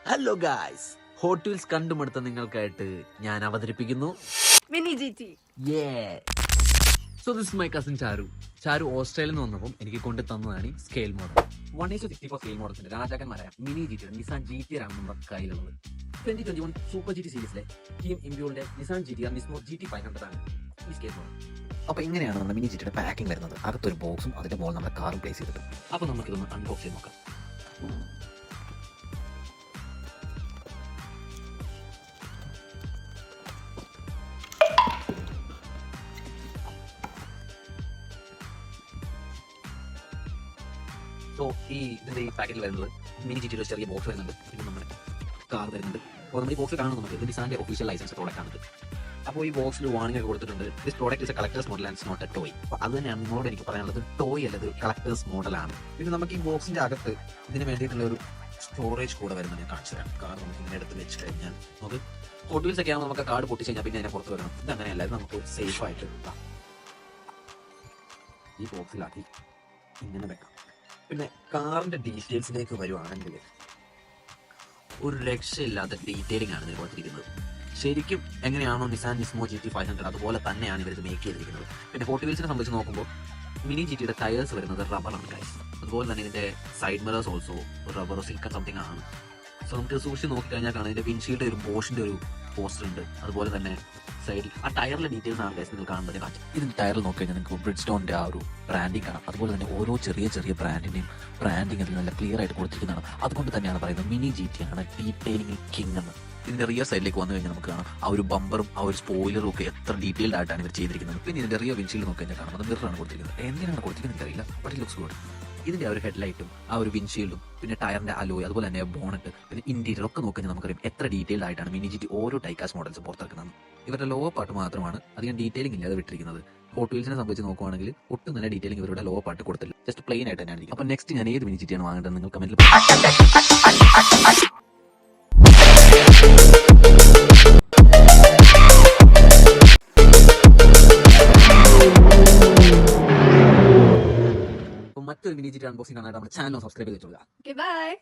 Hello guys, hot wheels കണ്ടുമടുത്ത നിങ്ങൾക്കായിട്ട് ഞാൻ അവതരിപ്പിക്കുന്നു mini GT. So this my cousin Charu. Charu ഓസ്ട്രേലിയയിൽ നിന്ന് വന്നപ്പോൾ എനിക്ക് കൊണ്ടു തന്നതാണ് ഈ സ്കെയിൽ മോഡൽ. 1:64 സ്കെയിൽ മോഡൽസിന്റെ രാജാക്കന്മാരായ മിനി GT നിസാൻ GT-R ആണ് നമ്മുടെ കയ്യിലുള്ളത്. 2021 സൂപ്പർ GT സീരീസിലെ ടീം ഇംപ്യൂറിന്റെ നിസാൻ GT-R നിസ്മോ GT 500 ആണ് ഈ സ്കെയിൽ മോഡൽ. അപ്പോൾ ഇങ്ങനെയാണ് നമ്മുടെ മിനി ജിറ്റിയുടെ പാക്കിംഗ് വരുന്നത്. അകത്തൊരു ബോക്സും അതിന്റെ മുകളിൽ നമ്മുടെ കാറും പ്ലേസ് ചെയ്തിട്ട്. അപ്പോൾ നമുക്കിതൊന്ന് അൺബോക്സ് ചെയ്ത് നോക്കാം. സോ ഇതിന്റെ ഈ പാക്കറ്റിൽ വരുന്നത് മിനി GT-യുടെ ചെറിയ ബോക്സ് വരുന്നുണ്ട്, പിന്നെ നമ്മുടെ കാർ വരുന്നുണ്ട്. അപ്പോൾ നമ്മൾ ഈ ബോക്സിൽ കാണുന്നത് നമുക്ക് ഇത് നിസാന്റെ ഒഫീഷ്യൽ ലൈസൻസ് പ്രോഡക്റ്റ് ആണിത്. അപ്പോൾ ഈ ബോക്സിൽ വാണിംഗ് ഒക്കെ കൊടുത്തിട്ടുണ്ട്, this product is a collector's model and not a toy. അപ്പോൾ അത് തന്നെയാണ് നിങ്ങളോട് എനിക്ക് പറയാനുള്ളത്, ടോയ് അല്ലത് കളക്ടേഴ്സ് മോഡലാണ്. പിന്നെ നമുക്ക് ഈ ബോക്സിന്റെ അകത്ത് ഇതിന് വേണ്ടിയിട്ടുള്ള ഒരു സ്റ്റോറേജ് കൂടെ വരുന്നത് ഞാൻ കാണിച്ചു തരാം. കാർ നമുക്ക് ഇങ്ങനെ എടുത്ത് വെച്ച് കഴിഞ്ഞാൽ നമുക്ക് ഹോട്ട് വീൽസ് ഒക്കെ ആകുമ്പോൾ നമുക്ക് കാർഡ് പൊട്ടിച്ച് കഴിഞ്ഞാൽ പിന്നെ അതിനെ പുറത്ത് വരണം. ഇതങ്ങനെയല്ല, ഇത് നമുക്ക് സേഫ് ആയിട്ട് ഈ ബോക്സിലാക്കി ഇങ്ങനെ വെക്കാം. പിന്നെ കാറിന്റെ ഡീറ്റെയിൽസിലേക്ക് വരുവാണെങ്കിൽ ഒരു രക്ഷയില്ലാത്ത ഡീറ്റെയിലിംഗ് ആണ് ഇതിൽ കൊടുത്തിരിക്കുന്നത്. ശരിക്കും എങ്ങനെയാണോ നിസാൻ നിസ്മോ GT 500 അതുപോലെ തന്നെയാണ് ഇവർ മേക്ക് ചെയ്തിരിക്കുന്നത്. പിന്നെ ഹോട്ട് വീൽസിനെ സംബന്ധിച്ച് നോക്കുമ്പോൾ മിനി GT-യുടെ ടയേഴ്സ് വരുന്നത് റബ്ബറാണ് ഗൈസ്. അതുപോലെ തന്നെ ഇതിന്റെ സൈഡ് മിറേഴ്സ് ഓൾസോ റബ്ബറോ സിൽക്കൺ സംതിങ് ആണ്. സോ നമുക്ക് സൂക്ഷിച്ച് നോക്കിക്കഴിഞ്ഞാൽ കാണാം ഇതിന്റെ വിൻഷീൽഡ് ഒരു ബോഷിന്റെ ഒരു പോസ്റ്റർ ഉണ്ട്. അതുപോലെ തന്നെ സൈഡിൽ ആ ടയറിലെ ഡീറ്റെയിൽസ് ആണ് ഗൈസ് നിങ്ങൾ കാണുന്നത് കാണിച്ചത്. ഇതിന്റെ ടയറിൽ നോക്കി കഴിഞ്ഞാൽ നിങ്ങൾക്ക് ബ്രിഡ്സ്റ്റോണിന്റെ ആ ഒരു ബ്രാൻഡിങ് കാണാം. അതുപോലെ തന്നെ ഓരോ ചെറിയ ചെറിയ ബ്രാൻഡിന്റെയും ബ്രാൻഡിങ് അതിൽ നല്ല ക്ലിയർ ആയിട്ട് കൊടുത്തിരിക്കുന്നതാണ്. അതുകൊണ്ട് തന്നെയാണ് പറയുന്നത് മിനി GT ആണ് ഡീറ്റെയിലിംഗ് കിങ് എന്ന്. ഇതിന്റെ റിയർ സൈഡിലേക്ക് വന്നു കഴിഞ്ഞാൽ നമുക്ക് കാണാം ആ ഒരു ബമ്പറും ആ ഒരു സ്പോയിലറും ഒക്കെ എത്ര ഡീറ്റെയിൽഡ് ആയിട്ടാണ് ഇവർ ചെയ്തിരിക്കുന്നത്. പിന്നെ ഇതിന്റെ റിയർ വിൻഷീൽഡ് നോക്കി കഴിഞ്ഞാൽ കാണാം അത് മിററാണ് കൊടുത്തിരിക്കുന്നത്. എന്തിനാണ് കൊടുത്തിരിക്കുന്നത് അറിയില്ല, ബട്ട് ഇറ്റ് ലുക്സ് ഗുഡ്. ഇതിന്റെ ആ ഒരു ഹെഡ്ലൈറ്റും ആ ഒരു വിൻഷീൽഡും പിന്നെ ടയറിന്റെ അലോയ് അതുപോലെ തന്നെ ബോണറ്റ് പിന്നെ ഇന്റീരിയർ ഒക്കെ നോക്കി കഴിഞ്ഞാൽ നമുക്കറിയാം എത്ര ഡീറ്റെയിൽഡ് ആയിട്ടാണ് മിനി GT ഓരോ ടൈക്കാസ് മോഡൽസ് പുറത്തിറക്കുന്നത്. ഇവരുടെ ലോവർ പാർട്ട് മാത്രമാണ് അധികം ഡീറ്റെയിലിംഗ് ഇല്ലാതെ വിട്ടിരിക്കുന്നത്. ഹോട്ട് വീൽസിനെ സംബന്ധിച്ച് നോക്കുവാണെങ്കിൽ ഒട്ടും നല്ല ഡീറ്റെയിലിംഗ് ഇവരുടെ ലോവർ പാർട്ട് കൊടുത്തില്ല, ജസ്റ്റ് പ്ലെയിൻ ആയിട്ട് തന്നെയാണ് ഇരിക്കുന്നത്. അപ്പോൾ നെക്സ്റ്റ് ഞാൻ ഏത് മിനി GT ആണ് വാങ്ങേണ്ടത് നിങ്ങൾ കമന്റിൽ മറ്റൊരു മിനി GT അൺബോക്സിംഗ് കാണാനായിട്ട് നമ്മുടെ ചാനൽ സബ്സ്ക്രൈബ് ചെയ്തിട്ടുള്ള Okay, bye.